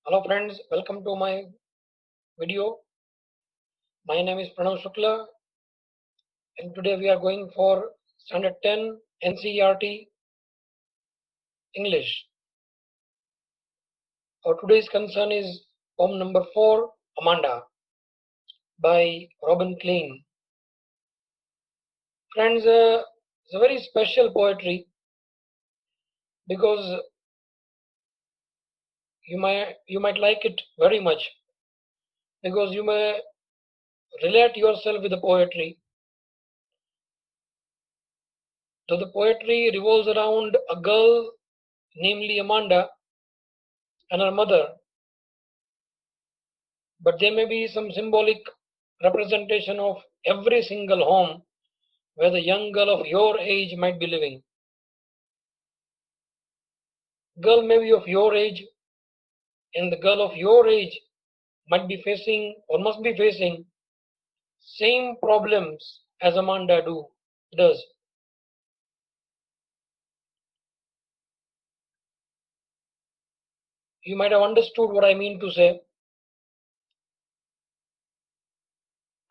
Hello friends, welcome to my video. My name is Pranav Shukla and today we are going for Standard 10 NCERT English. Our today's concern is poem number 4, Amanda by Robin Klein. Friends, it's a very special poetry because you might like it very much because you may relate yourself with the poetry. So the poetry revolves around a girl, namely Amanda, and her mother, but there may be some symbolic representation of every single home where the young girl of your age might be living. Girl may be of your age, and the girl of your age might be facing or must be facing same problems as Amanda does. You might have understood what I mean to say.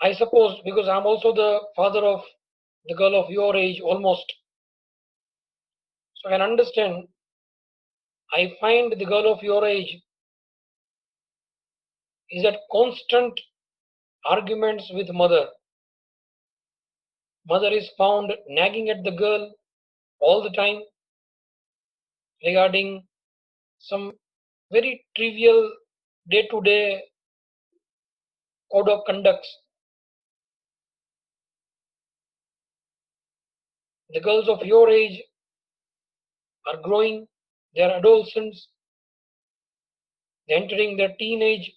I suppose because I'm also the father of the girl of your age almost. So I can understand. I find the girl of your age is at constant arguments with mother. Mother is found nagging at the girl all the time regarding some very trivial day to day code of conducts. The girls of your age are growing, they are adolescents, they're entering their teenage,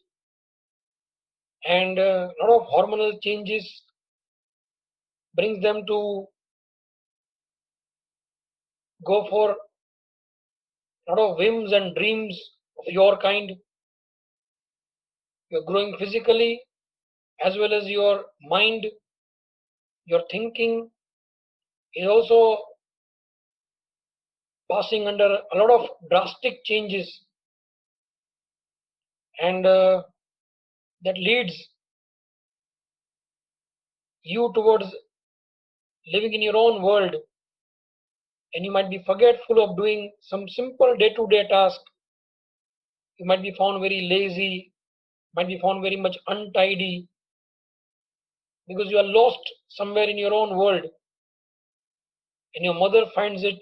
and a lot of hormonal changes brings them to go for a lot of whims and dreams of your kind. You're growing physically as well as your mind, your thinking is also passing under a lot of drastic changes, and that leads you towards living in your own world, and you might be forgetful of doing some simple day-to-day task. You might be found very lazy, might be found very much untidy because you are lost somewhere in your own world, and your mother finds it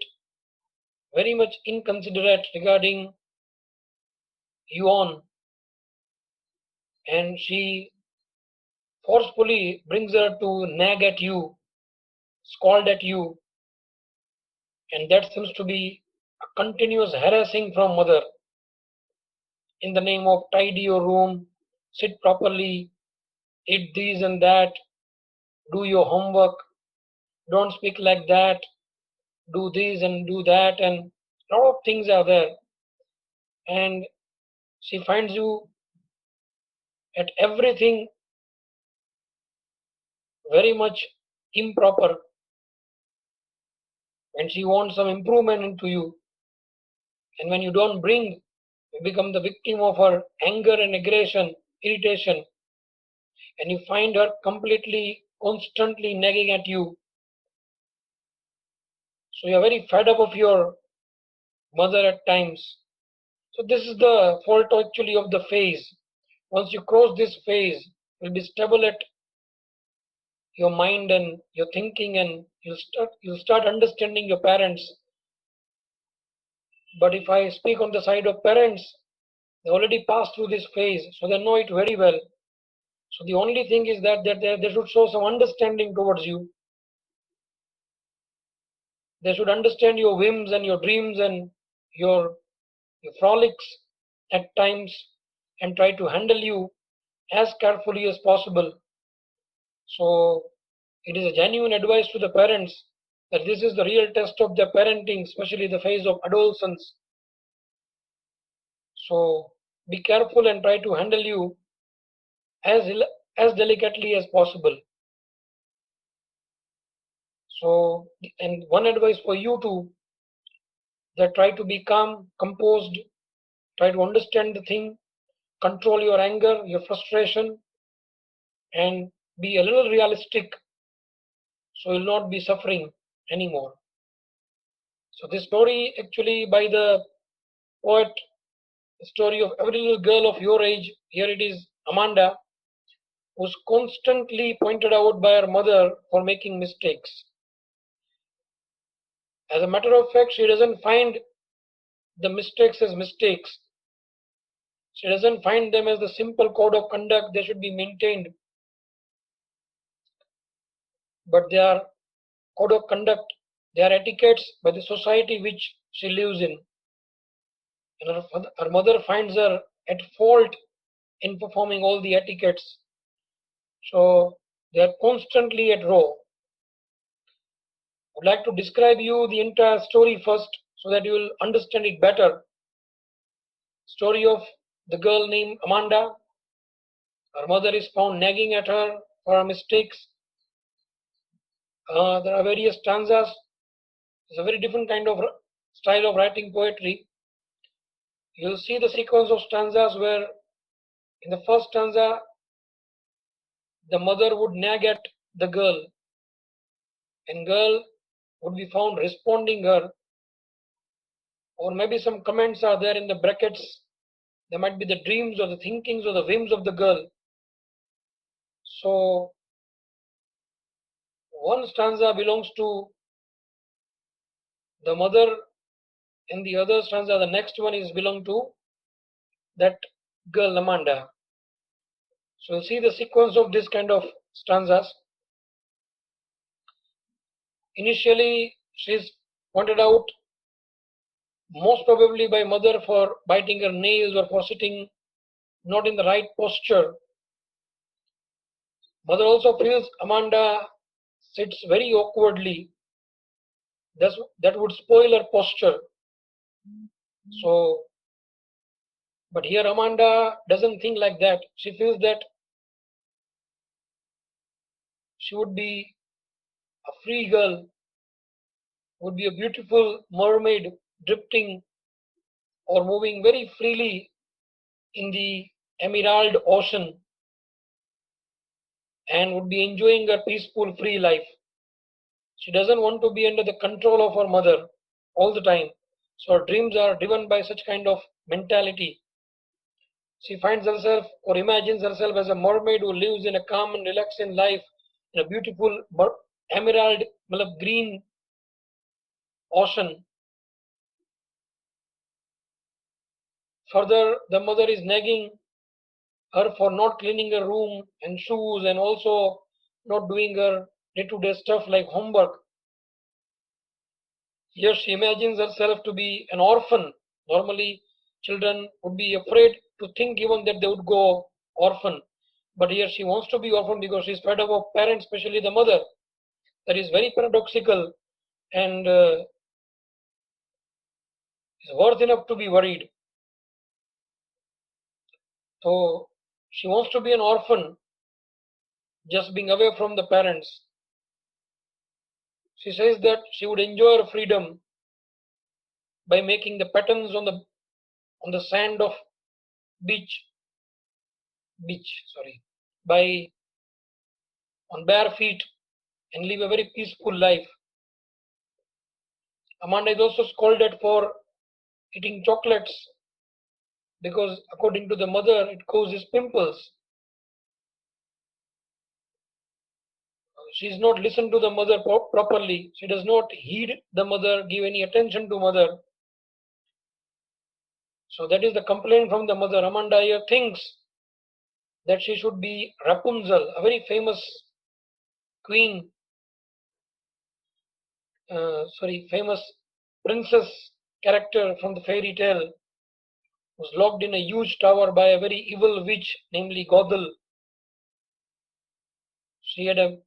very much inconsiderate regarding you on, and she forcefully brings her to nag at you, scold at you, and that seems to be a continuous harassing from mother in the name of tidy your room, sit properly, eat this and that, do your homework, don't speak like that, do this and do that, and a lot of things are there. And she finds you at everything very much improper, and she wants some improvement into you. And when you don't bring, you become the victim of her anger and aggression, irritation, and you find her completely, constantly nagging at you. So you're very fed up of your mother at times. So this is the fault actually of the phase. Once you cross this phase, you'll be stable at your mind and your thinking, and you'll start understanding your parents. But if I speak on the side of parents, they already passed through this phase, so they know it very well. So the only thing is that they should show some understanding towards you. They should understand your whims and your dreams and your frolics at times, and try to handle you as carefully as possible. So it is a genuine advice to the parents that this is the real test of their parenting, especially the phase of adolescence. So be careful and try to handle you as delicately as possible. So, and one advice for you too, that try to be calm, composed, try to understand the thing, control your anger, your frustration, and be a little realistic so you'll not be suffering anymore. So this story actually by the poet, the story of every little girl of your age, here it is Amanda, was constantly pointed out by her mother for making mistakes. As a matter of fact, she doesn't find the mistakes as mistakes. She doesn't find them as the simple code of conduct they should be maintained, but they are code of conduct, they are etiquettes by the society which she lives in. And her mother finds her at fault in performing all the etiquettes. So they are constantly at row. I would like to describe you the entire story first so that you will understand it better. Story of the girl named Amanda. Her mother is found nagging at her for her mistakes. There are various stanzas. It's a very different kind of style of writing poetry. You'll see the sequence of stanzas where in the first stanza the mother would nag at the girl and girl would be found responding her, or maybe some comments are there in the brackets. There might be the dreams or the thinkings or the whims of the girl. So one stanza belongs to the mother and the other stanza, the next one is belong to that girl Amanda. So you'll see the sequence of this kind of stanzas. Initially, she's pointed out most probably by mother for biting her nails or for sitting not in the right posture. Mother also feels Amanda sits very awkwardly. That would spoil her posture. So, but here Amanda doesn't think like that. She feels that she would be a free girl, would be a beautiful mermaid drifting or moving very freely in the emerald ocean and would be enjoying a peaceful, free life. She doesn't want to be under the control of her mother all the time. So her dreams are driven by such kind of mentality. She finds herself or imagines herself as a mermaid who lives in a calm and relaxing life in a beautiful emerald, green ocean. Further, the mother is nagging her for not cleaning her room and shoes and also not doing her day-to-day stuff like homework. Here she imagines herself to be an orphan. Normally, children would be afraid to think even that they would go orphan. But here she wants to be orphan because she's fed up of parents, especially the mother. That is very paradoxical and is worth enough to be worried. So she wants to be an orphan, just being away from the parents. She says that she would enjoy her freedom by making the patterns on the sand of beach, by on bare feet and live a very peaceful life. Amanda is also scolded for eating chocolates because, according to the mother, it causes pimples. She is not listened to the mother properly. She does not heed the mother, give any attention to mother. So that is the complaint from the mother. Amanda here thinks that she should be Rapunzel, a very famous queen, famous princess character from the fairy tale, was locked in a huge tower by a very evil witch, namely Gothel. She had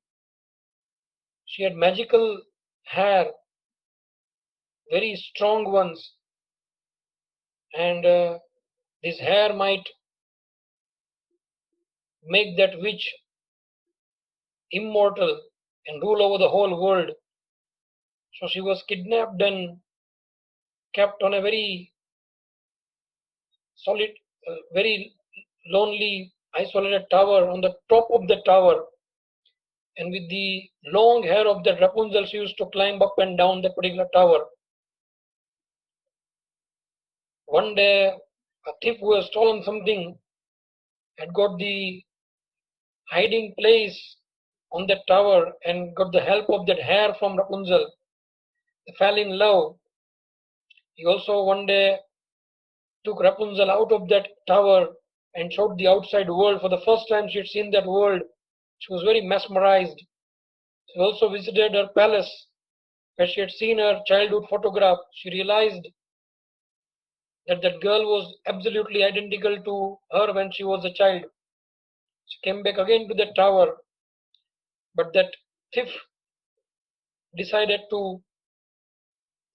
magical hair, very strong ones, and this hair might make that witch immortal and rule over the whole world. So she was kidnapped and kept on a very solid, very lonely, isolated tower, on the top of the tower, and with the long hair of that Rapunzel, she used to climb up and down that particular tower. One day, a thief who has stolen something had got the hiding place on that tower and got the help of that hair from Rapunzel. They fell in love. He also one day took Rapunzel out of that tower and showed the outside world. For the first time, she had seen that world. She was very mesmerized. She also visited her palace where she had seen her childhood photograph. She realized that that girl was absolutely identical to her when she was a child. She came back again to the tower, but that thief decided to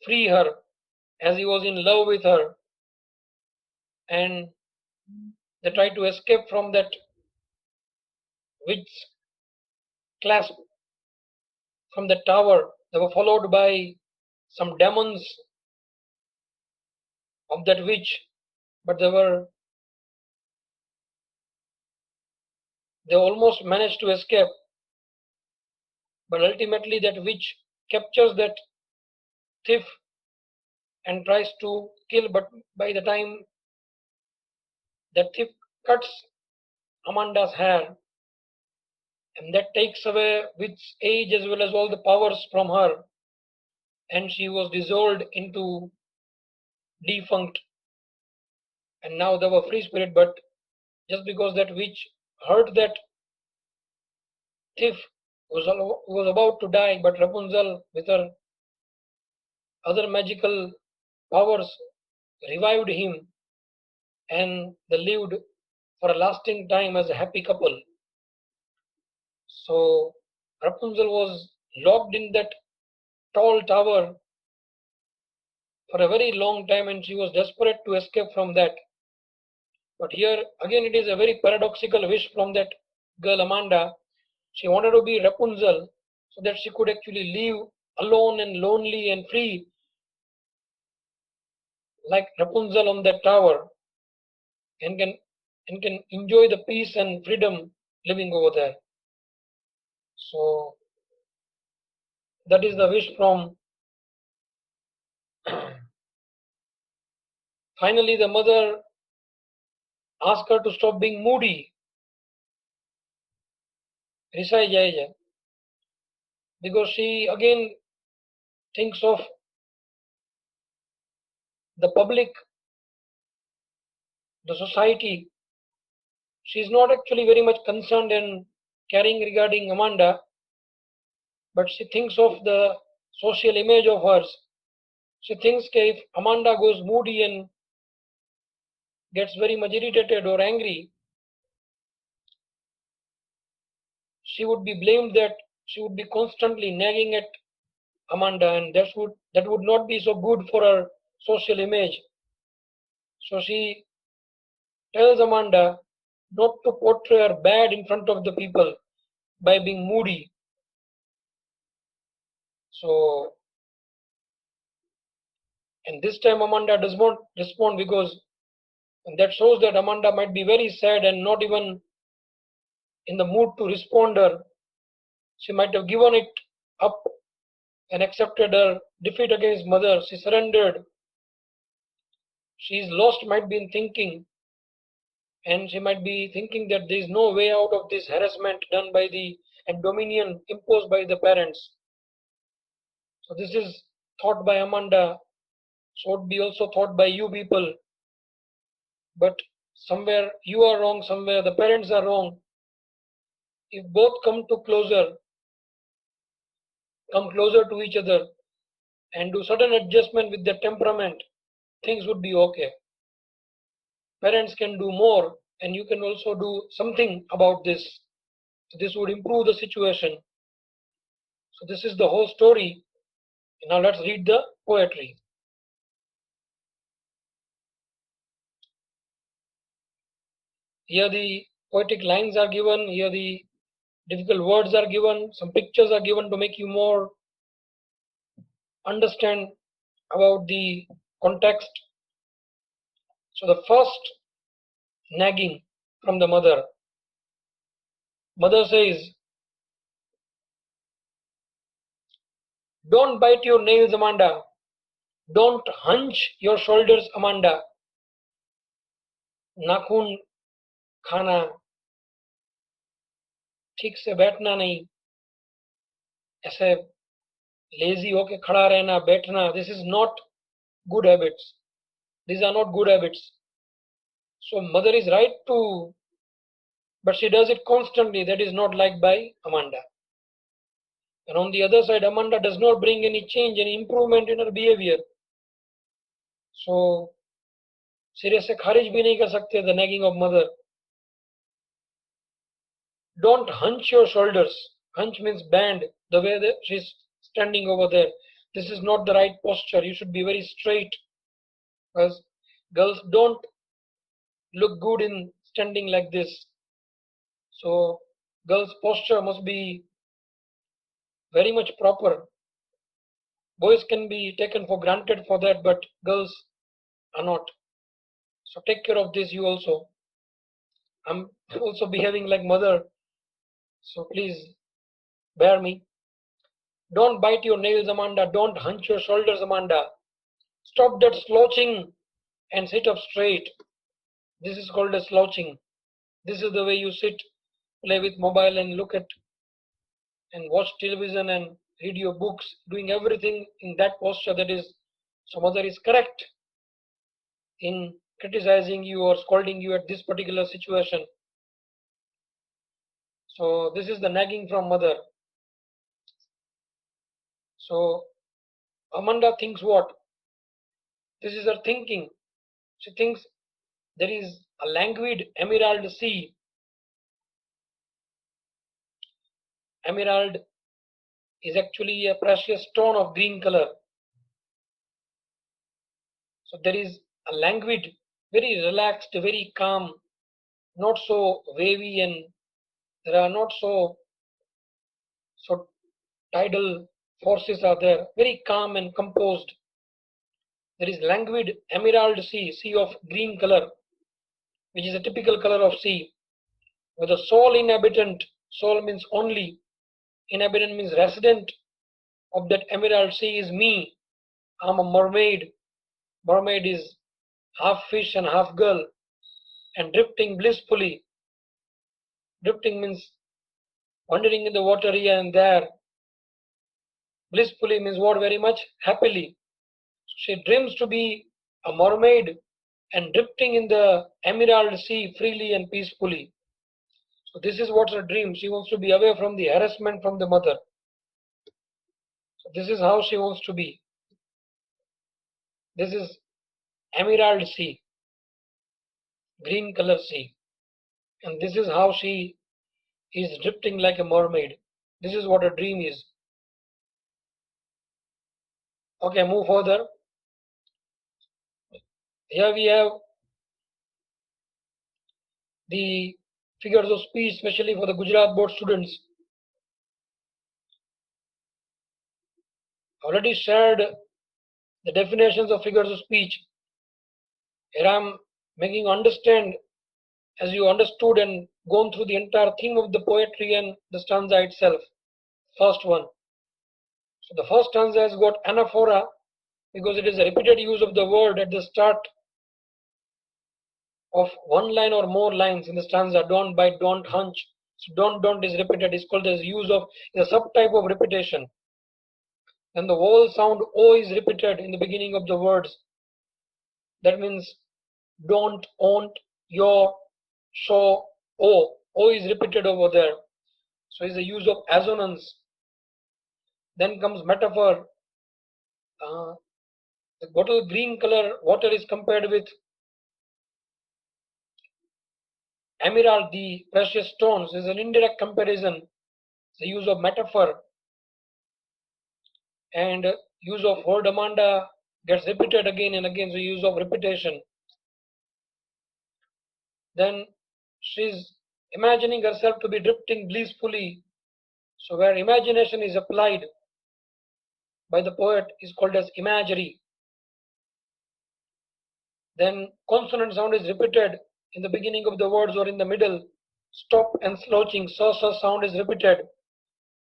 free her as he was in love with her, and they tried to escape from that witch's clasp from the tower. They were followed by some demons of that witch, but they almost managed to escape. But ultimately, that witch captures that thief and tries to kill. But by the time that thief cuts Amanda's hair, and that takes away witch's age as well as all the powers from her, and she was dissolved into defunct. And now they were free spirit, but just because that witch heard that thief was about to die, but Rapunzel, with her other magical powers, revived him, and they lived for a lasting time as a happy couple. So Rapunzel was locked in that tall tower for a very long time, and she was desperate to escape from that. But here again, it is a very paradoxical wish from that girl Amanda. She wanted to be Rapunzel so that she could actually live alone and lonely and free, like Rapunzel on that tower, and can enjoy the peace and freedom living over there. So that is the wish from. Finally, the mother asked her to stop being moody, Risai Jaija, because she again thinks of the public, the society. She's not actually very much concerned and caring regarding Amanda, but she thinks of the social image of hers. She thinks if Amanda goes moody and gets very much irritated or angry, she would be blamed that she would be constantly nagging at Amanda, and that would not be so good for her social image. So she tells Amanda not to portray her bad in front of the people by being moody. So, and this time Amanda does not respond, because that shows that Amanda might be very sad and not even in the mood to respond her. She might have given it up and accepted her defeat against mother. She surrendered. She is lost, might be in thinking, and she might be thinking that there is no way out of this harassment done by the and dominion imposed by the parents. So this is thought by Amanda, so it would be also thought by you people. But somewhere you are wrong, somewhere the parents are wrong. If both come closer to each other and do sudden adjustment with their temperament, things would be okay. Parents can do more, and you can also do something about this. So this would improve the situation. So this is the whole story. Now let's read the poetry. Here the poetic lines are given, here the difficult words are given, some pictures are given to make you more understand about the context. So the first nagging from the mother. Mother says, don't bite your nails, Amanda. Don't hunch your shoulders, Amanda. नाखून खाना, ठीक से बैठना नहीं, ऐसे lazy होके खड़ा रहना, बैठना. This is not good habits. These are not good habits. So mother is right to, but she does it constantly. That is not liked by Amanda. And on the other side, Amanda does not bring any change, any improvement in her behavior. So सिरे से खारिज भी नहीं कर सकते the nagging of mother. Don't hunch your shoulders. Hunch means bend, the way that she's standing over there. This is not the right posture. You should be very straight. Because girls don't look good in standing like this. So girls' posture must be very much proper. Boys can be taken for granted for that, but girls are not. So take care of this, you also. I'm also behaving like mother, so please bear me. Don't bite your nails, Amanda. Don't hunch your shoulders, Amanda. Stop that slouching and sit up straight. This is called a slouching. This is the way you sit, play with mobile and look at and watch television and read your books, doing everything in that posture. That is, so mother is correct in criticizing you or scolding you at this particular situation. So this is the nagging from mother. So Amanda thinks what? This is her thinking. She thinks there is a languid emerald sea. Emerald is actually a precious stone of green color. So there is a languid, very relaxed, very calm, not so wavy, and there are not so tidal forces are there. Very calm and composed. There is languid emerald sea, sea of green color, which is a typical color of sea, with the sole inhabitant. Sole means only. Inhabitant means resident of that emerald sea is me. I'm a mermaid. Mermaid is half fish and half girl, and drifting blissfully. Drifting means wandering in the water here and there. Blissfully means what? Very much happily. She dreams to be a mermaid and drifting in the emerald sea freely and peacefully. So this is what's her dream. She wants to be away from the harassment from the mother. So this is how she wants to be. This is emerald sea, green color sea, and this is how she is drifting like a mermaid. This is what her dream is. Okay, move further. Here we have the figures of speech, especially for the Gujarat board students. I already shared the definitions of figures of speech. Here I am making you understand, as you understood and gone through the entire theme of the poetry and the stanza itself. First one. So the first stanza has got anaphora because it is a repeated use of the word at the start of one line or more lines in the stanza. Don't bite, don't hunch. So don't is repeated. It's called as use of, is a subtype of repetition. Then the vowel sound O is repeated in the beginning of the words. That means don't, won't, your, show, O. O is repeated over there. So it's the use of assonance. Then comes metaphor. The bottle green color water is compared with emerald, the precious stones, is an indirect comparison. The use of metaphor and use of word Amanda gets repeated again and again. So use of repetition. Then she's imagining herself to be drifting blissfully. So where imagination is applied by the poet is called as imagery. Then consonant sound is repeated in the beginning of the words or in the middle. Stop and slouching. Sound is repeated.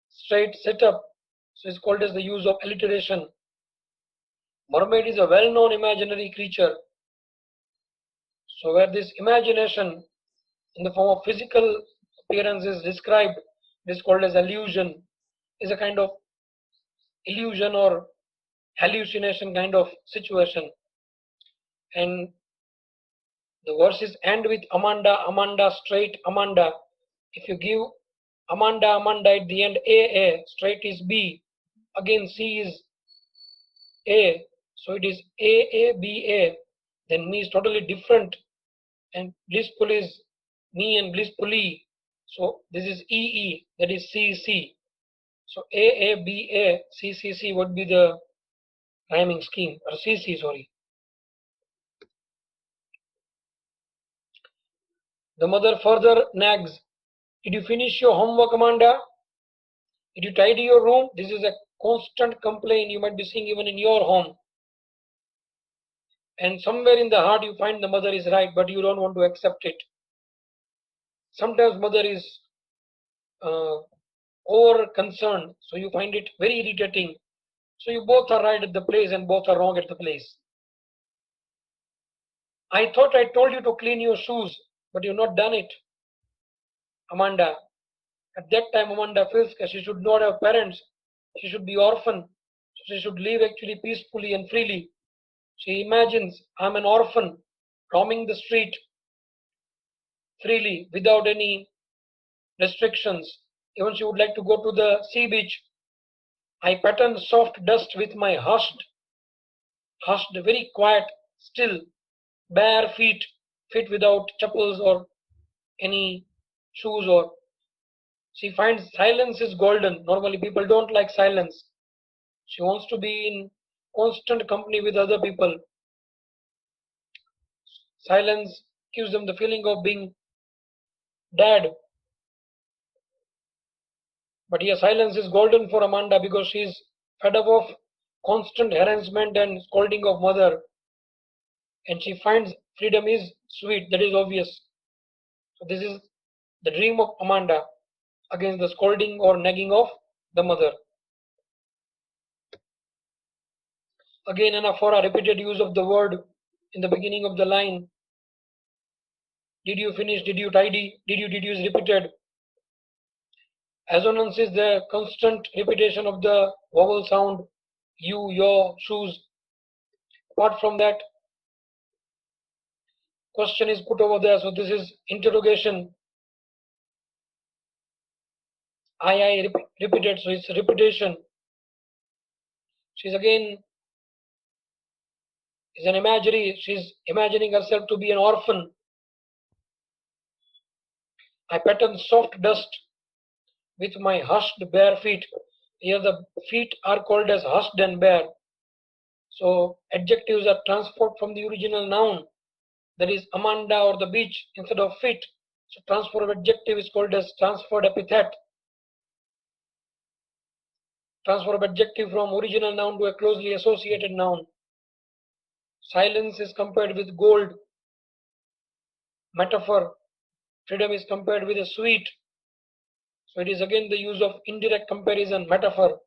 Straight, sit up. So it's called as the use of alliteration. Mermaid is a well-known imaginary creature. So where this imagination in the form of physical appearance is described, it is called as illusion. Is a kind of illusion or hallucination kind of situation. And the verses end with Amanda, straight, Amanda. If you give Amanda at the end, A, straight is B. Again, C is A. So it is A, then me is totally different. And blissful is me and blissfully. So this is EE, that is CC. So A, C would be the rhyming scheme, or CC, sorry. The mother further nags. Did you finish your homework, Amanda? Did you tidy your room? This is a constant complaint you might be seeing even in your home. And somewhere in the heart you find the mother is right, but you don't want to accept it. Sometimes mother is over concerned, so you find it very irritating. So you both are right at the place and both are wrong at the place. I thought I told you to clean your shoes, but you've not done it, Amanda. At that time, Amanda feels that she should not have parents. She should be orphan. So she should live actually peacefully and freely. She imagines, I'm an orphan roaming the street freely without any restrictions. Even she would like to go to the sea beach. I pattern soft dust with my hushed, very quiet, still, bare feet without chappals or any shoes. Or she finds silence is golden. Normally people don't like silence. She wants to be in constant company with other people. Silence gives them the feeling of being dead. But here silence is golden for Amanda because she is fed up of constant harassment and scolding of mother. And she finds freedom is sweet, that is obvious. So this is the dream of Amanda against the scolding or nagging of the mother. Again, anaphora, repeated use of the word in the beginning of the line. Did you finish? Did you tidy? Did you is repeated. Assonance is the constant repetition of the vowel sound. You, your, shoes. Apart from that, question is put over there. So this is interrogation. I repeated. So it's repetition. She's again is an imagery. She's imagining herself to be an orphan. I pattern soft dust with my hushed bare feet. Here the feet are called as hushed and bare. So adjectives are transferred from the original noun, that is Amanda or the beach, instead of feet. So transfer of adjective is called as transferred epithet. Transfer of adjective from original noun to a closely associated noun. Silence is compared with gold. Metaphor. Freedom is compared with a sweet. So it is again the use of indirect comparison, metaphor.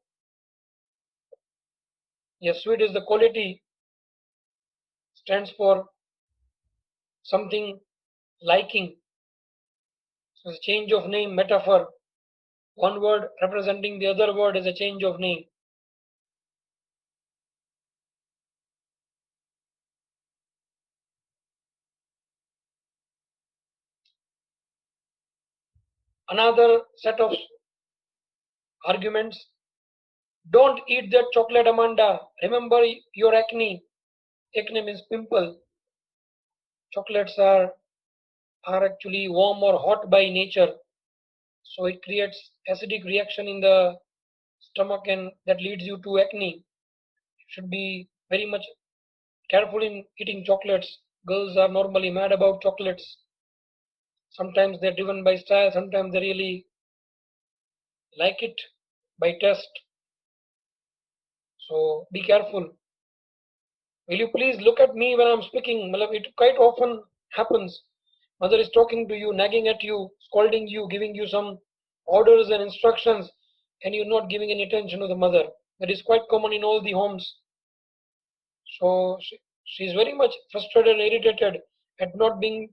Yes, sweet is the quality, stands for something liking. So it's change of name, metaphor. One word representing the other word is a change of name. Another set of arguments. Don't eat that chocolate, Amanda. Remember your acne. Acne means pimple. Chocolates are actually warm or hot by nature. So it creates acidic reaction in the stomach and that leads you to acne. You should be very much careful in eating chocolates. Girls are normally mad about chocolates. Sometimes they're driven by style, sometimes they really like it by taste. So be careful. Will you please look at me when I'm speaking? It quite often happens. Mother is talking to you, nagging at you, scolding you, giving you some orders and instructions, and you're not giving any attention to the mother. That is quite common in all the homes. So she's very much frustrated and irritated at not being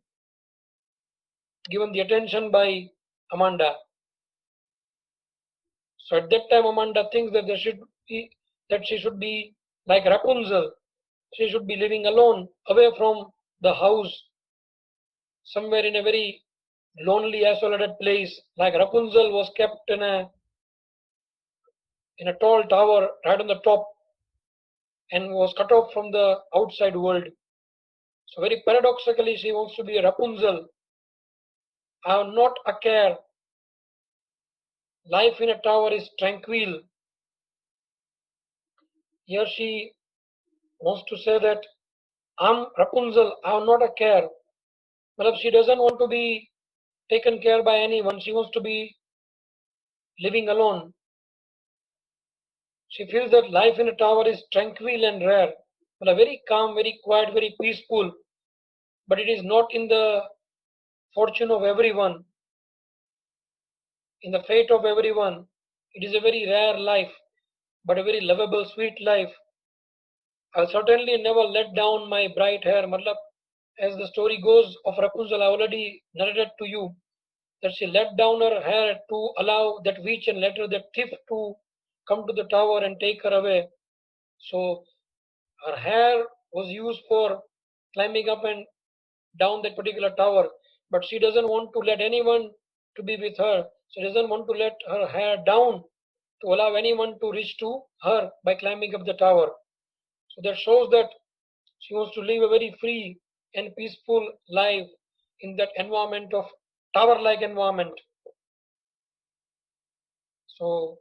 given the attention by Amanda. So at that time, Amanda thinks that she should be like Rapunzel. She should be living alone, away from the house, somewhere in a very lonely, isolated place. Like Rapunzel was kept in a tall tower right on the top and was cut off from the outside world. So very paradoxically, she wants to be a Rapunzel. I have not a care. Life in a tower is tranquil. Here she wants to say that I'm Rapunzel, I have not a care. Well, she doesn't want to be taken care by anyone. She wants to be living alone. She feels that life in a tower is tranquil and rare. Well, very calm, very quiet, very peaceful. But it is not in the fortune of everyone, in the fate of everyone. It is a very rare life, but a very lovable, sweet life. I'll certainly never let down my bright hair. Matlab, as the story goes of Rapunzel, I already narrated to you that she let down her hair to allow that witch and later that thief to come to the tower and take her away. So her hair was used for climbing up and down that particular tower, but she doesn't want to let anyone to be with her. She doesn't want to let her hair down to allow anyone to reach to her by climbing up the tower. So that shows that she wants to live a very free and peaceful life in that environment of tower-like environment. So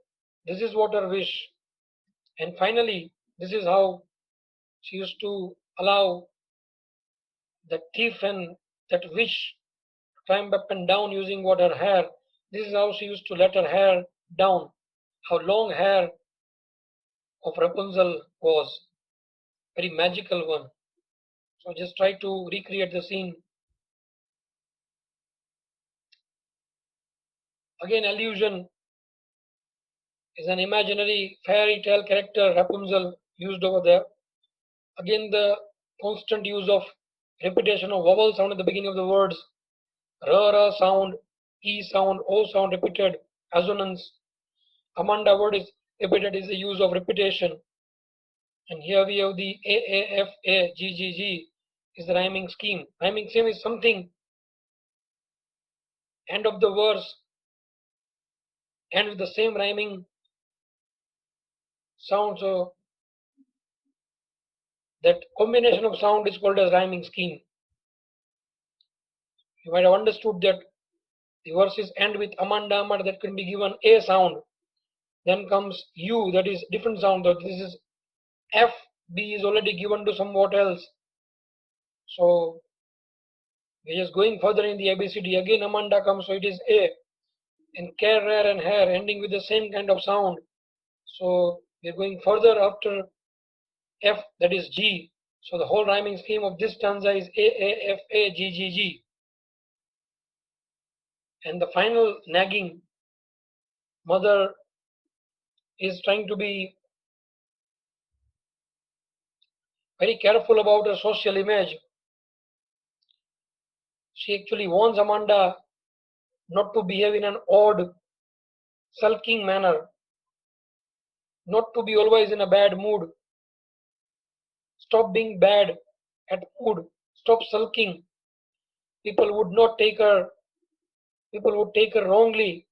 this is what her wish. And finally, this is how she used to allow the thief and that witch climb up and down using what her hair. This is how she used to let her hair down. How long hair of Rapunzel was. Very magical one. So just try to recreate the scene. Again, allusion is an imaginary fairy tale character Rapunzel used over there. Again, the constant use of repetition of vowel sound at the beginning of the words. R sound, E sound, O sound repeated, assonance. Amanda word is repeated is the use of repetition. And here we have the A, F, A, G, G, G is the rhyming scheme. Rhyming scheme is something end of the verse and with the same rhyming sound. So that combination of sound is called as rhyming scheme. You might have understood that the verses end with Amanda, Amanda, that can be given A sound. Then comes U, that is different sound. That this is F, B is already given to somewhat else. So we're just going further in the ABCD. Again, Amanda comes, so it is A. And care, rare, and hair ending with the same kind of sound. So we're going further after F, that is G. So the whole rhyming scheme of this stanza is A, F, A, G, G, G. And the final nagging, mother is trying to be very careful about her social image. She actually warns Amanda not to behave in an odd, sulking manner, not to be always in a bad mood. Stop being bad at mood. Stop sulking. People would not take her, people would take her wrongly.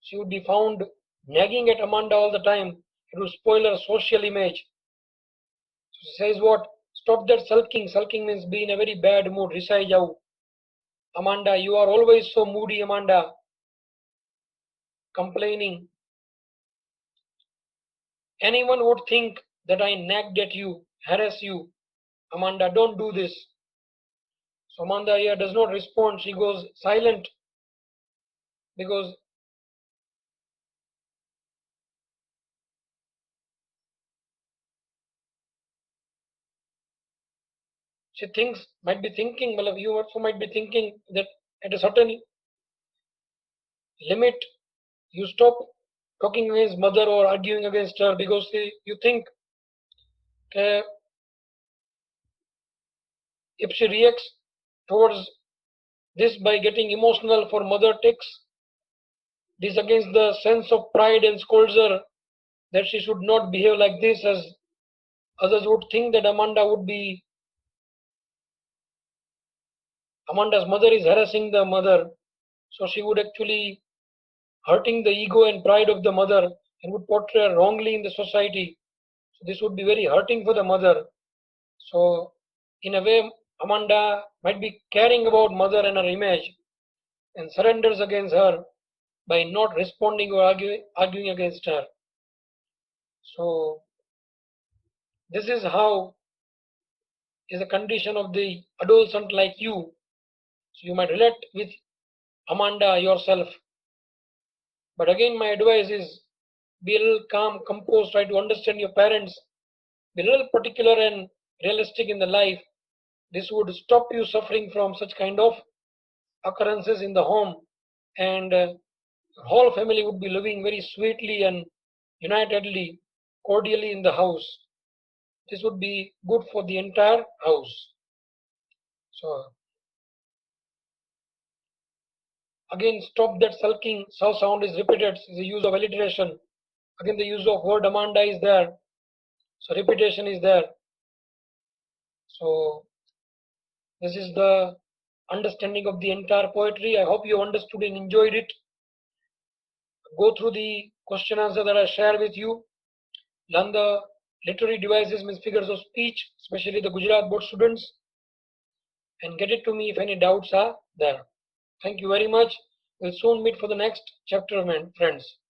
She would be found nagging at Amanda all the time. It would spoil her social image. So she says what? Stop that sulking. Sulking means be in a very bad mood. Risai jau. Amanda, you are always so moody, Amanda. Complaining. Anyone would think that I nagged at you, harass you. Amanda, don't do this. So Amanda here does not respond. She goes silent because She might be thinking, well, you also might be thinking that at a certain limit, you stop talking against mother or arguing against her because you think uh, if she reacts towards this by getting emotional for mother takes this against the sense of pride and scolds her that she should not behave like this, as others would think that Amanda's mother is harassing the mother, so she would actually hurting the ego and pride of the mother and would portray her wrongly in the society. So this would be very hurting for the mother. So in a way, Amanda might be caring about mother and her image and surrenders against her by not responding or arguing against her. So this is how is the condition of the adolescent like you. So you might relate with Amanda yourself. But again, my advice is be a little calm, composed, try to understand your parents, be a little particular and realistic in the life. This would stop you suffering from such kind of occurrences in the home, and whole family would be living very sweetly and unitedly, cordially in the house. This would be good for the entire house. So again, stop that sulking. Sound is repeated. The use of alliteration. Again, the use of word Amanda is there. So repetition is there. So this is the understanding of the entire poetry. I hope you understood and enjoyed it. Go through the question answer that I share with you. Learn the literary devices, means figures of speech, especially the Gujarat board students, and get it to me if any doubts are there. Thank you very much. We'll soon meet for the next chapter, friends.